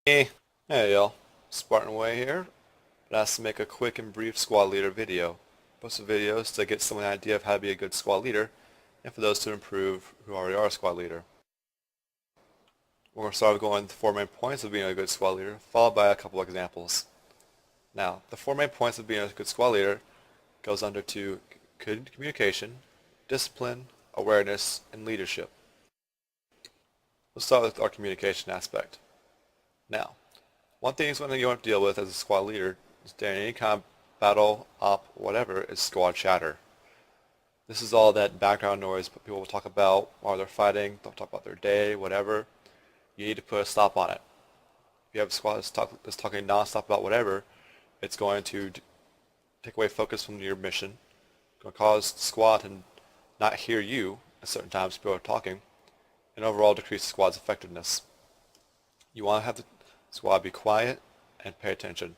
Hey y'all, Spartan Way here. Been asked to make a quick and brief squad leader video. Post the videos to get someone an idea of how to be a good squad leader, and for those to improve who already are a squad leader. We're going to start with going the 4 main points of being a good squad leader, followed by a couple examples. Now, the 4 main points of being a good squad leader goes under to good communication, discipline, awareness, and leadership. Let's start with our communication aspect. Now, one thing is when you want to deal with as a squad leader is during any kind of battle, op, whatever, is squad chatter. This is all that background noise people will talk about while they're fighting, they'll talk about their day, whatever. You need to put a stop on it. If you have a squad that's talking non-stop about whatever, it's going to take away focus from your mission. It's going to cause the squad to not hear you at certain times people are talking, and overall decrease the squad's effectiveness. You want to have the squad be quiet and pay attention.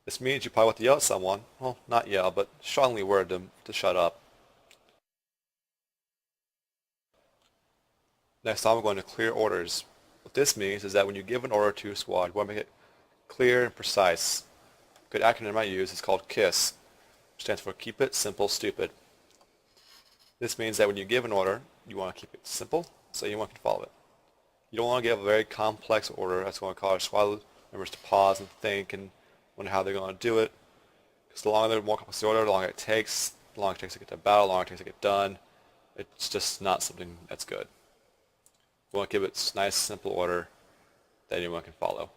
This means you probably want to yell at someone, well, not yell, but strongly word them to shut up. Next time we're going to clear orders. What this means is that when you give an order to your squad, you want to make it clear and precise. A good acronym I use is called KISS, which stands for Keep It Simple Stupid. This means that when you give an order, you want to keep it simple so anyone can follow it. You don't want to give a very complex order that's going to cause squad members to pause and think and wonder how they're going to do it. Because the longer the more complex the order, the longer it takes to get to battle, the longer it takes to get done. It's just not something that's good. You want to give it a nice, simple order that anyone can follow.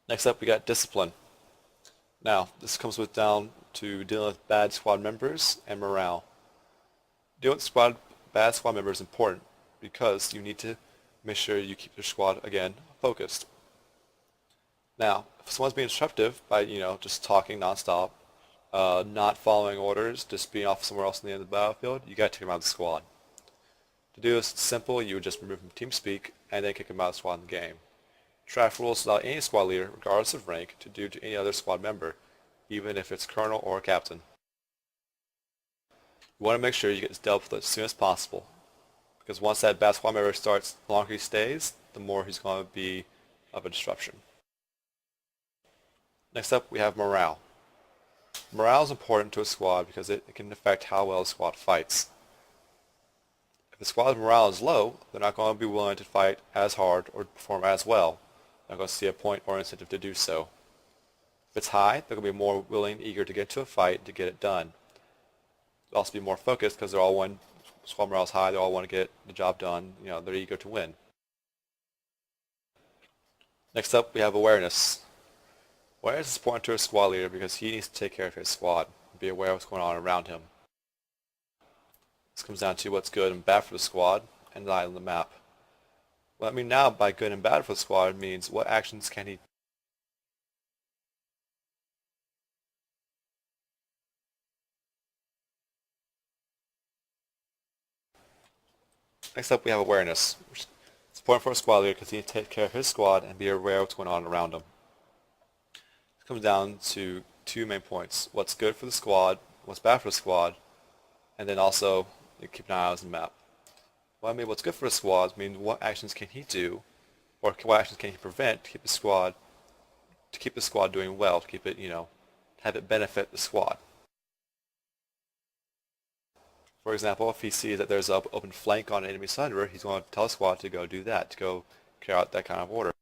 Next up, we got discipline. Now, this comes down to dealing with bad squad members and morale. Dealing with bad squad members is important because you need to make sure you keep your squad, again, focused. Now, if someone's being disruptive by, just talking nonstop, not following orders, just being off somewhere else in the end of the battlefield, you gotta take them out of the squad. To do this, it's simple. You would just remove them from TeamSpeak and then kick them out of the squad in the game. TRAF rules allow any squad leader, regardless of rank, to do to any other squad member, even if it's colonel or captain. You want to make sure you get this dealt with as soon as possible, because once that bad squad member starts, the longer he stays, the more he's going to be of a disruption. Next up, we have morale. Morale is important to a squad because it can affect how well the squad fights. If the squad's morale is low, they're not going to be willing to fight as hard or perform as well. They're not going to see a point or incentive to do so. If it's high, they're going to be more willing and eager to get into a fight to get it done. They'll also be more focused because they're all squad morale is high, they all want to get the job done, they're eager to win. Next up, we have awareness. Awareness is important to a squad leader because he needs to take care of his squad and be aware of what's going on around him. This comes down to what's good and bad for the squad and the eye on the map. What I mean now by good and bad for the squad means what actions can he Next up, we have awareness. It's important for a squad leader because he needs to take care of his squad and be aware of what's going on around him. It comes down to 2 main points. What's good for the squad, what's bad for the squad, and then also keep an eye on the map. What I mean what's good for the squad means what actions can he do, or what actions can he prevent to keep the squad doing well, to keep it, have it benefit the squad. For example, if he sees that there's an open flank on an enemy server, he's going to tell the squad to go do that, to go carry out that kind of order.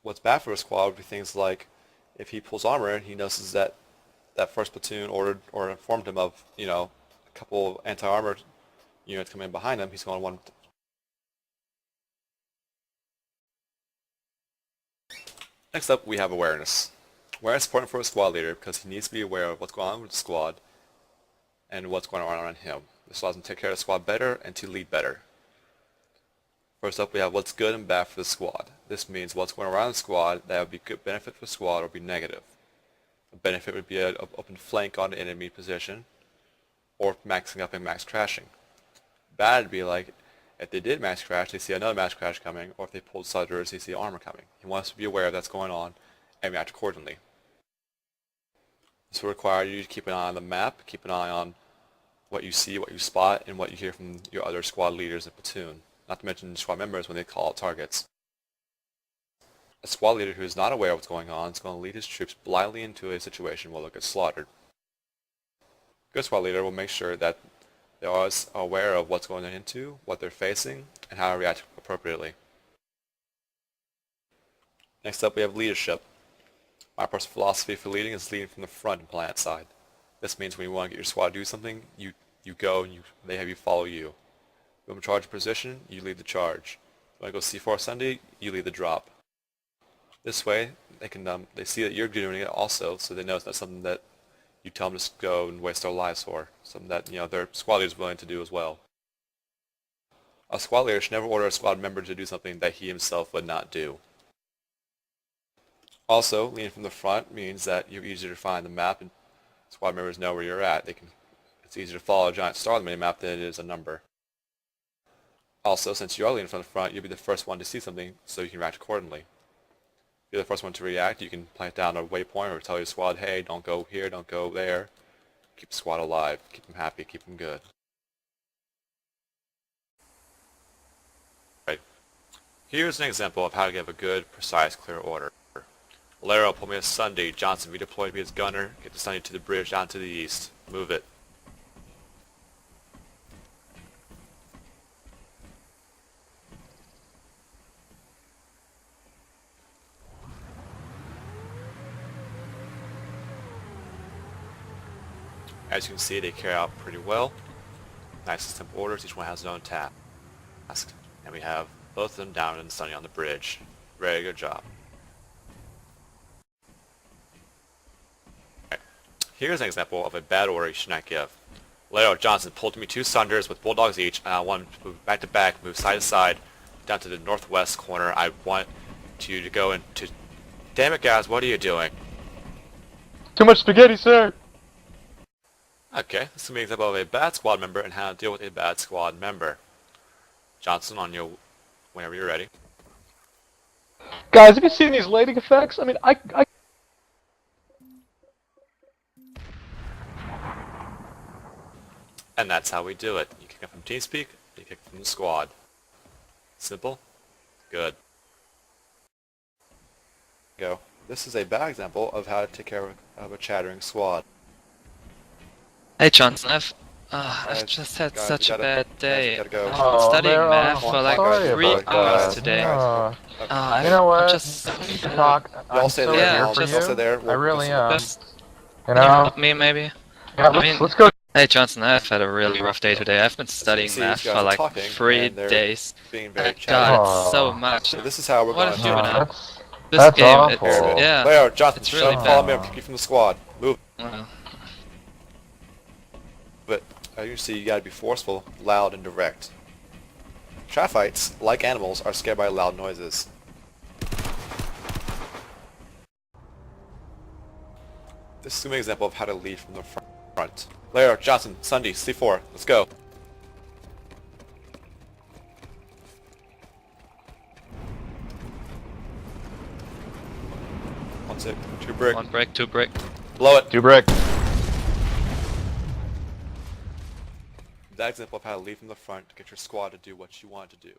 What's bad for a squad would be things like if he pulls armor and he notices that that first platoon ordered or informed him of, a couple anti-armor units coming in behind him, he's going to want to. Next up, we have awareness. Awareness is important for a squad leader because he needs to be aware of what's going on with the squad and what's going on around him. This allows him to take care of the squad better and to lead better. First up, we have what's good and bad for the squad. This means what's going on around the squad that would be good benefit for the squad or be negative. A benefit would be an open flank on the enemy position or maxing up and max crashing. Bad would be like if they did max crash, they see another max crash coming, or if they pulled sudders, they see armor coming. He wants to be aware of that's going on and react accordingly. This will require you to keep an eye on the map, keep an eye on what you see, what you spot, and what you hear from your other squad leaders and platoon, not to mention squad members when they call out targets. A squad leader who is not aware of what's going on is going to lead his troops blindly into a situation where they'll get slaughtered. A good squad leader will make sure that they are always aware of what's going into, what they're facing, and how to react appropriately. Next up we have leadership. My personal philosophy for leading is leading from the front and planet side. This means when you want to get your squad to do something, you go and they have you follow you. You want to charge a position, you lead the charge. You want to go C4 Sunday, you lead the drop. This way, they see that you're doing it also, so they know it's not something that you tell them to go and waste their lives for. Something that their squad leader is willing to do as well. A squad leader should never order a squad member to do something that he himself would not do. Also, leading from the front means that you're easier to find the map and squad members know where you're at. It's easier to follow a giant star on the minimap than it is a number. Also, since you are leading from the front, you'll be the first one to see something, so you can react accordingly. If you're the first one to react, you can plant down a waypoint or tell your squad, hey, don't go here, don't go there. Keep the squad alive, keep them happy, keep them good. Right. Here's an example of how to give a good, precise, clear order. Valero, pull me a Sunday. Johnson, redeploy to be his gunner. Get the Sunday to the bridge down to the east. Move it. As you can see, they carry out pretty well. Nice and simple orders. Each one has its own task. And we have both of them down and Sunday on the bridge. Very good job. Here's an example of a bad order you should not give. Valero, Johnson, pull to me 2 Sunders with Bulldogs each, and I want to move back to back, move side to side, down to the northwest corner. I want you to go into... Damn it, guys, what are you doing? Too much spaghetti, sir! Okay, this is an example of a bad squad member and how to deal with a bad squad member. Johnson, whenever you're ready. Guys, have you seen these lighting effects? I mean, I And that's how we do it. You kick it from TeamSpeak, you kick it from the squad. Simple? Good. Go. This is a bad example of how to take care of a chattering squad. Hey Johnson, I've just had such a bad day. Go. I've been studying math for like sorry 3 about hours that. today. You know what? I'm just Talk. Y'all I'm stay so there. here Y'all for just stay you. there. I really am. Just You can you know? help me maybe? Yeah, I mean- let's go. Hey Johnson, I've had a really rough day today. I've been studying See, math these guys for are like talking, 3 and they're days. Being very God, chatty. it's so much. So this is how we're What going if to you do would it. have- This That's game, awful. it's, yeah. Leo, Jonathan, It's really follow me. bad. I'm kicking from the squad. Move. Well, But as you see, you gotta be forceful, loud, and direct. Trafites, like animals, are scared by loud noises. This is an example of how to lead from the front. Leo, Johnson, Sunday, C4, let's go. One sec, 2 brick. 1 brick, 2 brick. Blow it. 2 brick. That example of how to lead from the front to get your squad to do what you want it to do.